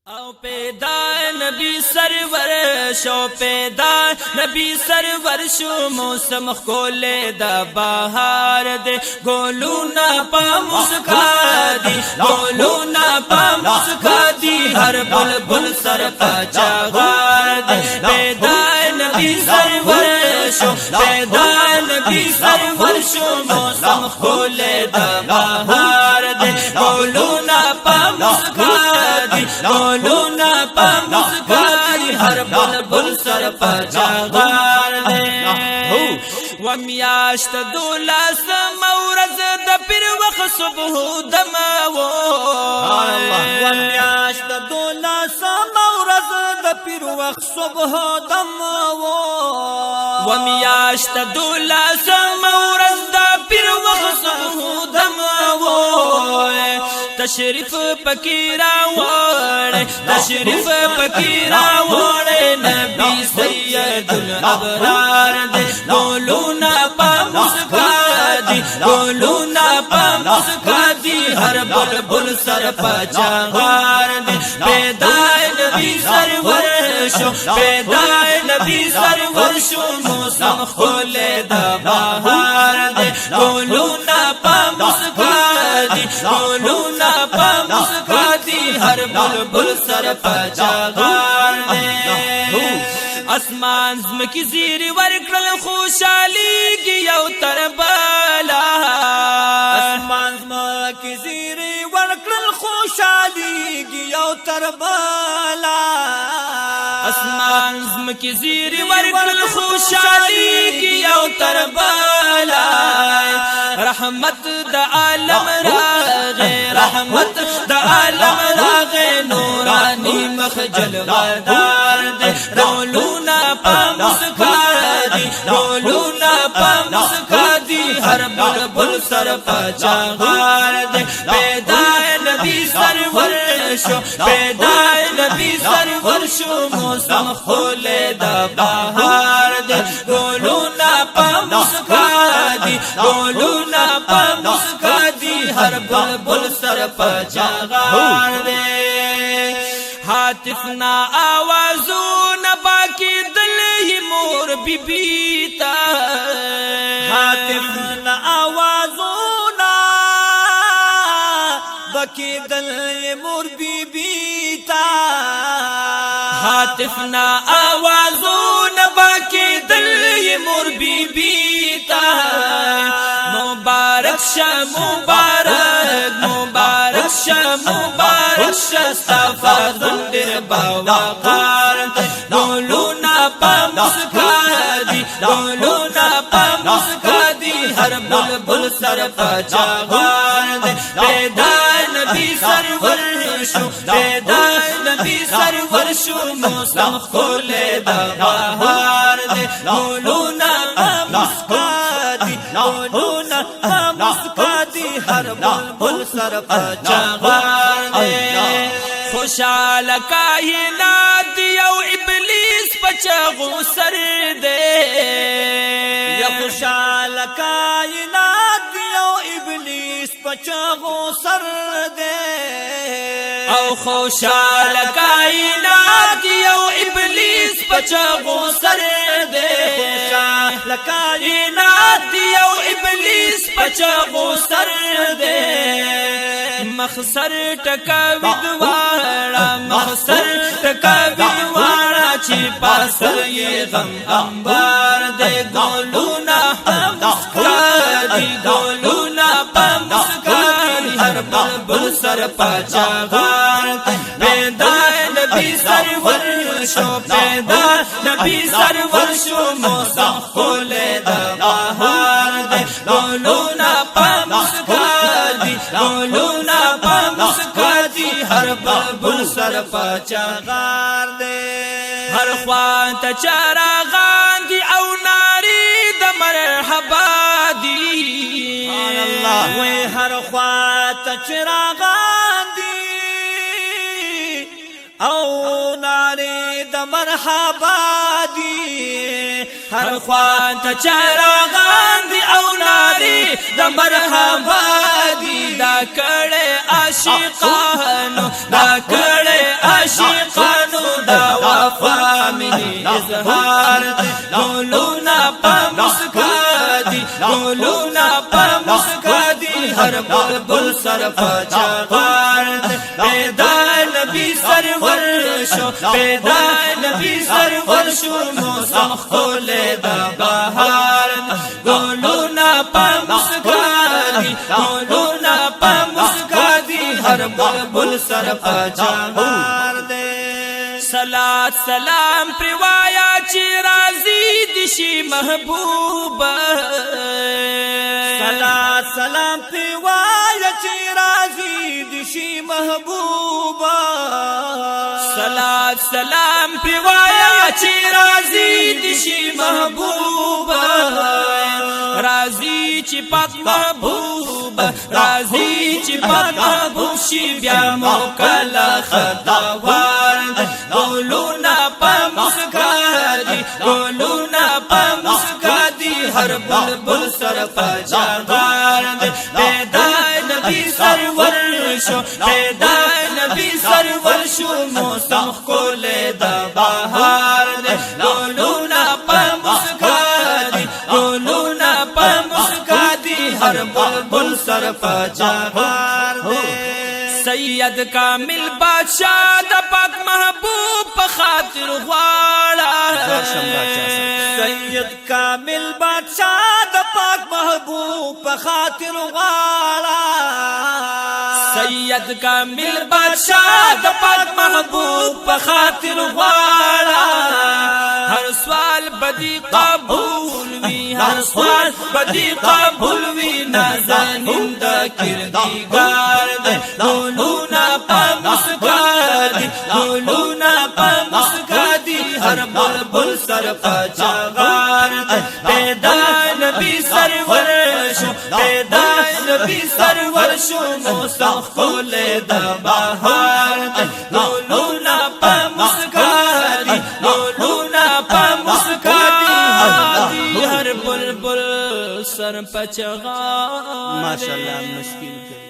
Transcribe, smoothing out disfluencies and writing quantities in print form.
او پیدا نبی سرور شو پیدا نبی سرور شو موسم خولے دا بہار دے گولونا پا مسکا دی گولونا پا مسکا دی ہر بلبل سر پا چاغار دے پیدا نبی سرور شو پیدا نبی سرور شو موسم خولے دا بہار دے گولونا پا مسکا دی گولونا پا مسکای ہر بلبل سر پا چاغار دے ومیاشت دولاس مورز دا پیر وقت صبح دماو ومیاشت دولاس مورز دا پیر وقت صبح دماو ومیاشت دولاس مورز دا پیر وقت صبح دماو تشریف پکیرا وڑے تشریف پکیرا وڑے نبی سید الابرار دے گولونا پا مسکا دی گولونا پا مسکا دی ہر بلبل سر پا چاغار دے پیدا نبی سرور شو پیدا نبی سرور شو موسم خولے دا بہار دے گولونا پا مسکا دی گولونا پا مسکا دی ہر بلبل سر پا چاغار دے اسمان زمکی زیر ورکل خوشالی گیو تر بالا اسمان زمکی زیر ورکل خوشالی گیو تر بالا اسمان زمکی زیر ورکل خوشالی گیو تر بالا رحمت دا عالم راغے رحمت دا عالم راغے نورانی مخجل غدار دے گولونا پا مسکا دی گولونا پا مسکا دی ہر بلبل سر پا چاغار دے پیدا نبی سرور شو پیدا نبی سرور شو موسم خولے دا بہار دے گولونا پا مسکا دی گولونا پا مسکا دی ہر بلبل سر پا چاغار دے حاطفنا آوازو نباکی دل ہی مور بی بیتا حاطفنا آوازو باکی دل مور بی بیتا حاطفنا آوازو نباکی دل مور بی بیتا مبارک شا مبارک مبارک شا مبارک شا استفادن در باوقار گولونا پا مسکا دی گولونا پا مسکا دی ہر بلبل سر پا چاغار دے پیدا نبی سرور شو پیدا نبی سرور شو موسم خولے دا بہار دے گولونا پا مسکا دی گولونا پا مسکا دی ہر بلبل سر پا چاغار دے خوشحال کائنات یو ابلیس پچاغو سر دے یا خوشحال کائنات یو ابلیس پچاغو سر دے او خوشحال کائنات یو ابلیس پچاغو سر دے خوشحال کائنات یو ابلیس پچاغو سر دے مخسر ٹکاوی دوارا مخسر ٹکاوی دوارا چی پاسر یہ غم انبار دے گولونا پا مسکا دی گولونا پا مسکا دی ہر بلبل سر پا چاغار دے پیدا نبی سرور شو پیدا نبی سرور شو موسم خولے دا بہار دے گولونا پا مسکا دی گولونا پا مسکا دی ہر بلبل سر پا چاغار دے ہر خوان تا چاراغان دی او ناری دا مرحبا دی وی ہر خوات چراغان دی او ناری دا مرحبا دی ہر خوان تا چاراغان دی او ناری دا مرحبا دی دا کڑے عاشقانو دا کړه عاشقانو دا وفا مینې اظهار دی ګلونه په مسکا دي ګلونه په مسکا دي هر بلبل سر په چغار دی پیدا نبی سرور شو پیدا نبی سرور شو موسم خولے دا بهار ګلونه په مسکا دي ګلونه په مسکا دي هر بلبل سر په چغار دی صلات سلام پر وایا چې راضي دي شي محبوبا صلات سلام پر وایا چې راضي دي شي محبوبا صلات سلام پر وایا چې راضي دي شي محبوبا راضي چې پاک محبوب راضي چې پاک محبوب شي بیا مو کلا خداوار ګلونه په مسکا دي ګلونه په مسکا دي هر بلبل سر په جغار دی پیدا نبی سرور شو پیدا نبی سرور شو موسم خولے دا بهار دی ګلونه په مسکا دي ګلونه په مسکا دي هر بلبل سر په جغار دی سید کامل بادشاہ د پاک محبوب په خاطر غواړه سید کامل بادشاہ د پاک محبوب په خاطر غواړه سید کامل بادشاہ د پاک محبوب په خاطر غواړه هر سوال بدی قبول وی هر سوال بدی قبول وی نازنین د کردگار دی ګلونه په مسکا دي ګلونه په مسکا دي هر بلبل سر په چغار دی پیدا نبی سرور شو پیدا نبی سرور شو موسم خولے دا بهار دی ګلونه په مسکا دي ګلونه په مسکا دي هر بلبل سر په چغار ماشاءالله مشکل